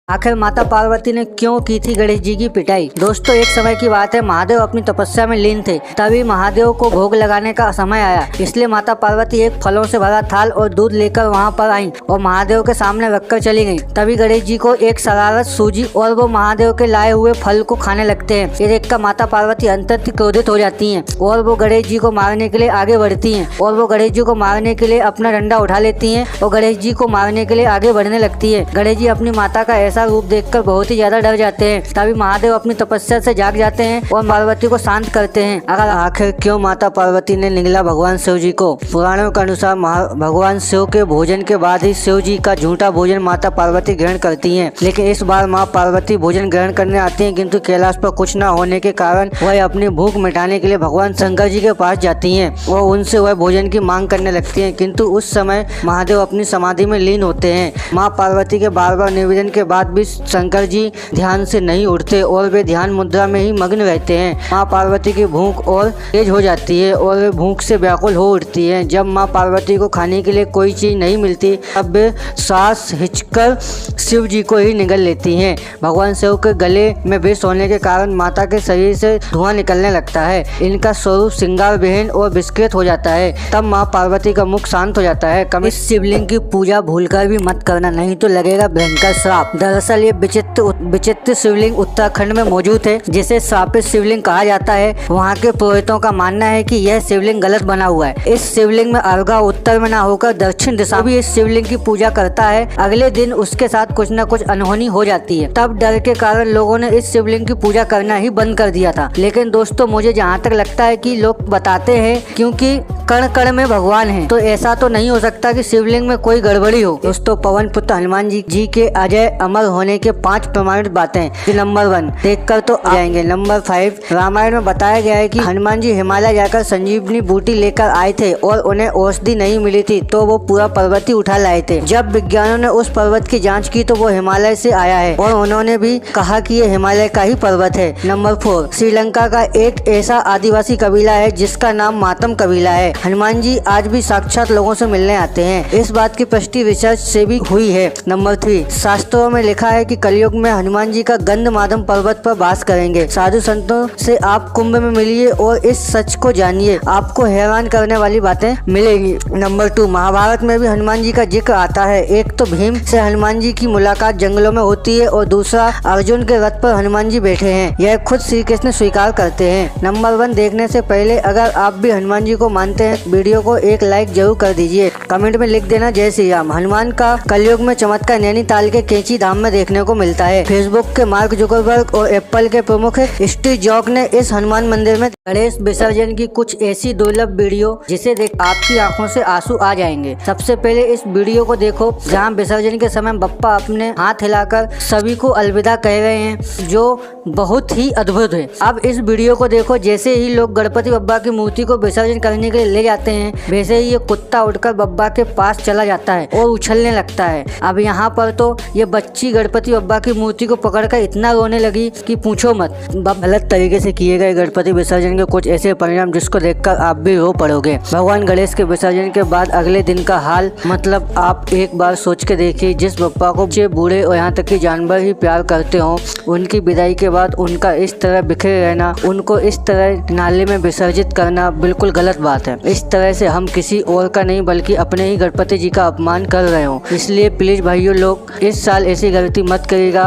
आखिर माता पार्वती ने क्यों की थी गणेश जी की पिटाई। दोस्तों, एक समय की बात है, महादेव अपनी तपस्या में लीन थे। तभी महादेव को भोग लगाने का समय आया, इसलिए माता पार्वती एक फलों से भरा थाल और दूध लेकर वहां पर आईं और महादेव के सामने रखकर चली गईं। तभी गणेश जी को एक शरारत सूझी और वो महादेव के लाए हुए फल को खाने लगते हैं। ये देखकर माता पार्वती अत्यंत क्रोधित हो जाती हैं और वो गणेश जी को मारने के लिए आगे बढ़ती हैं और वो गणेश जी को मारने के लिए अपना डंडा उठा लेती हैं और गणेश जी को मारने के लिए आगे बढ़ने लगती है। गणेश जी अपनी माता का ऐसा रूप देखकर बहुत ही ज्यादा डर जाते हैं। तभी महादेव अपनी तपस्या से जाग जाते हैं और पार्वती को शांत करते हैं। अगर आखिर क्यों माता पार्वती ने निगला भगवान शिव जी को। पुराणों के अनुसार भगवान शिव के भोजन के बाद ही शिव जी का झूठा भोजन माता पार्वती ग्रहण करती हैं। लेकिन इस बार माँ पार्वती भोजन ग्रहण करने आती हैं, किंतु कैलाश पर कुछ न होने के कारण वह अपनी भूख मिटाने के लिए भगवान शंकर जी के पास जाती हैं और उनसे वह भोजन की मांग करने लगती हैं। किंतु उस समय महादेव अपनी समाधि में लीन होते हैं। माँ पार्वती के बार बार निवेदन के बाद भी शंकर जी ध्यान से नहीं उठते और वे ध्यान मुद्रा में ही मग्न रहते हैं। माँ पार्वती की भूख और तेज हो जाती है और वे भूख से व्याकुल हो उठती हैं। जब माँ पार्वती को खाने के लिए कोई चीज नहीं मिलती, तब वे सांस खींचकर शिव जी को ही निगल लेती हैं। भगवान शिव के गले में विष होने के कारण माता के शरीर से धुआं निकलने लगता है। इनका स्वरूप श्रृंगार विहीन और विस्कृत हो जाता है। तब माँ पार्वती का मुख शांत हो जाता है। इस शिवलिंग की पूजा भूलकर भी मत करना, नहीं तो लगेगा भयंकर श्राप। दरअसल ये विचित्र शिवलिंग उत्तराखंड में मौजूद है, जिसे श्रापित शिवलिंग कहा जाता है। वहाँ के पुरोहितों का मानना है कि यह शिवलिंग गलत बना हुआ है। इस शिवलिंग में अर्घा उत्तर में न होकर दक्षिण दिशा में इस शिवलिंग की पूजा करता है। अगले दिन उसके साथ कुछ न कुछ अनहोनी हो जाती है। तब डर के कारण लोगों ने इस शिवलिंग की पूजा करना ही बंद कर दिया था। लेकिन दोस्तों, मुझे जहाँ तक लगता है कि लोग बताते हैं क्योंकि कण कण में भगवान है, तो ऐसा तो नहीं हो सकता कि शिवलिंग में कोई गड़बड़ी हो। दोस्तों, पवन पुत्र हनुमान जी के अजय अमर होने के 5 प्रमाणित बातें। नंबर 1 देखकर तो आ जाएंगे। नंबर 5, रामायण में बताया गया है कि हनुमान जी हिमालय जाकर संजीवनी बूटी लेकर आए थे और उन्हें औषधि नहीं मिली थी, तो वो पूरा पर्वत ही उठा लाए थे। जब विज्ञानियों ने उस पर्वत की जांच की तो वो हिमालय से आया है और उन्होंने भी कहा कि ये हिमालय का ही पर्वत है। नंबर 4, श्रीलंका का एक ऐसा आदिवासी कबीला है जिसका नाम मातम कबीला है। हनुमान जी आज भी साक्षात लोगों से मिलने आते हैं। इस बात की पुष्टि रिसर्च से भी हुई है। नंबर 3, शास्त्रों में लिखा है कि कलयुग में हनुमान जी का गंधमादम पर्वत पर वास करेंगे। साधु संतों से आप कुंभ में मिलिए और इस सच को जानिए, आपको हैरान करने वाली बातें मिलेगी। नंबर 2, महाभारत में भी हनुमान जी का जिक्र आता है। एक तो भीम से हनुमान जी की मुलाकात जंगलों में होती है और दूसरा अर्जुन के रथ पर हनुमान जी बैठे हैं। यह खुद श्री कृष्ण स्वीकार करते हैं। नंबर 1 देखने से पहले अगर आप भी हनुमान जी को मानते हैं, वीडियो को एक लाइक जरूर कर दीजिए। कमेंट में लिख देना जय श्री राम। हनुमान का कलयुग में चमत्कार नैनीताल के कैंची धाम में देखने को मिलता है। फेसबुक के मार्क जुकरबर्ग और एप्पल के प्रमुख स्टीव जॉब्स ने इस हनुमान मंदिर में गणेश विसर्जन की कुछ ऐसी दुर्लभ वीडियो जिसे देख आपकी आंखों से आंसू आ जाएंगे। सबसे पहले इस वीडियो को देखो, जहां विसर्जन के समय बप्पा अपने हाथ हिलाकर सभी को अलविदा कह रहे हैं, जो बहुत ही अद्भुत है। अब इस वीडियो को देखो, जैसे ही लोग गणपति बप्पा की मूर्ति को विसर्जन करने के लिए ले जाते हैं, वैसे ही ये कुत्ता उठकर बप्पा के पास चला जाता है और उछलने लगता है। अब यहाँ पर तो ये बच्ची गणपति बप्पा की मूर्ति को पकड़कर इतना रोने लगी कि पूछो मत। गलत तरीके से किए गए गणपति विसर्जन के कुछ ऐसे परिणाम जिसको देखकर आप भी रो पड़ोगे। भगवान गणेश के विसर्जन के बाद अगले दिन का हाल मतलब आप एक बार सोच के देखिए। जिस बप्पा को बच्चे, बूढ़े और यहाँ तक कि जानवर ही प्यार करते हो, उनकी विदाई के बाद उनका इस तरह बिखरे रहना, उनको इस तरह नाले में विसर्जित करना बिल्कुल गलत बात है। इस तरह से हम किसी और का नहीं बल्कि अपने ही गणपति जी का अपमान कर रहे हो। इसलिए प्लीज भाइयों लोग इस साल ऐसी गलती मत करिएगा।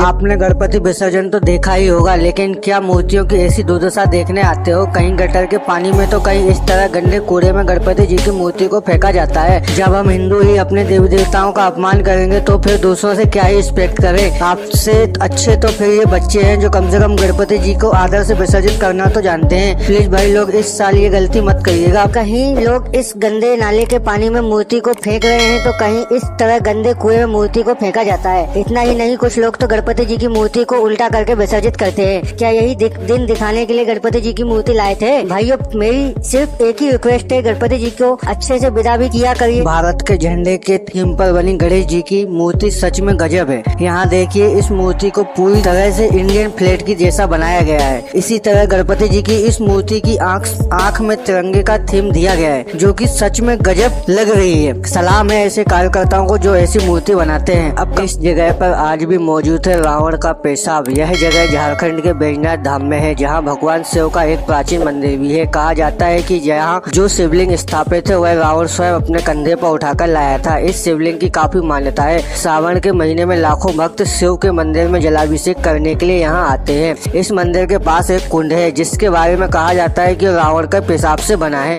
आपने गणपति विसर्जन तो देखा ही होगा, लेकिन क्या मूर्तियों की ऐसी दुर्दशा देखने आते हो? कहीं गटर के पानी में तो कहीं इस तरह गंदे कूड़े में गणपति जी की मूर्ति को फेंका जाता है। जब हम हिंदू ही अपने देवी देवताओं का अपमान करेंगे तो फिर दूसरों से क्या ही एक्सपेक्ट करें। आपसे अच्छे तो फिर ये बच्चे हैं जो कम से कम गणपति जी को आदर से विसर्जित करना तो जानते हैं। प्लीज भाई लोग इस साल ये गलती मत करिएगा। कहीं लोग इस गंदे नाले के पानी में मूर्ति को फेंक रहे हैं तो कहीं इस तरह गंदे कुएं में मूर्ति को फेंका जाता है। इतना ही नहीं, कुछ लोग तो गणपति जी की मूर्ति को उल्टा करके विसर्जित करते हैं। क्या यही दिन दिखाने के लिए गणपति जी की मूर्ति लाए थे? भाइयों, मेरी सिर्फ एक ही रिक्वेस्ट है, गणपति जी को अच्छे से विदा भी किया करिए। भारत के झंडे के थीम पर बनी गणेश जी की मूर्ति सच में गजब है। यहाँ देखिए, इस मूर्ति को पूरी तरह से इंडियन फ्लैग की जैसा बनाया गया है। इसी तरह गणपति जी की इस मूर्ति की आँख में तिरंगे का थीम दिया गया है, जो कि सच में गजब लग रही है। सलाम है ऐसे कार्यकर्ताओं को जो ऐसी मूर्ति बनाते हैं। अब इस जगह पर आज भी मौजूद है रावण का पेशाब। यह जगह झारखंड के बैजनाथ धाम में है, जहाँ भगवान शिव का एक प्राचीन मंदिर भी है। कहा जाता है कि यहाँ जो शिवलिंग स्थापित है वह रावण स्वयं अपने कंधे पर उठाकर लाया था। इस शिवलिंग की काफी मान्यता है। सावन के महीने में लाखों भक्त शिव के मंदिर में जलाभिषेक करने के लिए यहाँ आते हैं। इस मंदिर के पास एक कुंड है जिसके बारे में कहा जाता है कि रावण के पेशाब से बना है।